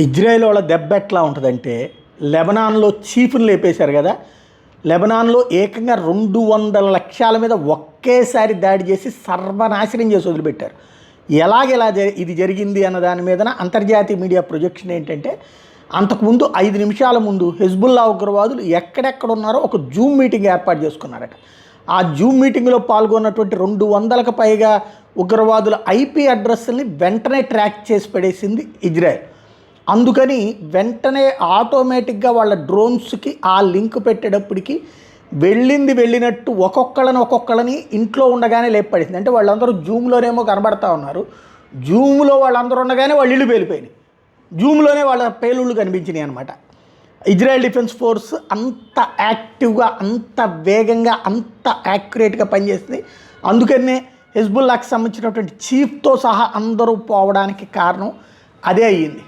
Israel వాళ్ళ దెబ్బ ఎట్లా ఉంటుందంటే, లెబనాన్లో చీఫ్ని లేపేశారు కదా. లెబనాన్లో ఏకంగా 200 లక్షల మీద ఒకేసారి దాడి చేసి సర్వనాశనం చేసి వదిలిపెట్టారు. ఇలా ఇది జరిగింది అన్న దాని మీదన అంతర్జాతీయ మీడియా ప్రొజెక్షన్ ఏంటంటే, అంతకుముందు 5 నిమిషాల ముందు హెజ్బుల్లా ఉగ్రవాదులు ఎక్కడెక్కడ ఉన్నారో ఒక జూమ్ మీటింగ్ ఏర్పాటు చేసుకున్నారట. ఆ జూమ్ మీటింగ్లో పాల్గొన్నటువంటి 200కు పైగా ఉగ్రవాదుల ఐపీ అడ్రస్ని వెంటనే ట్రాక్ చేసి పడేసింది ఇజ్రాయెల్. అందుకని వెంటనే ఆటోమేటిక్గా వాళ్ళ డ్రోన్స్కి ఆ లింక్ పెట్టేటప్పటికి వెళ్ళినట్టు ఒక్కొక్కళ్ళని ఇంట్లో ఉండగానే లేపడింది. అంటే వాళ్ళందరూ జూమ్లోనేమో కనబడతా ఉన్నారు, జూమ్లో వాళ్ళందరూ ఉండగానే వాళ్ళు ఇల్లు పేలిపోయినాయి, జూమ్లోనే వాళ్ళ పేలుళ్ళు కనిపించినాయి అనమాట. ఇజ్రాయెల్ డిఫెన్స్ ఫోర్స్ అంత యాక్టివ్గా, అంత వేగంగా, అంత యాక్యురేట్గా పనిచేస్తుంది. అందుకనే హెజ్బుల్లాకి సంబంధించినటువంటి చీఫ్తో సహా అందరూ పోవడానికి కారణం అదే అయ్యింది.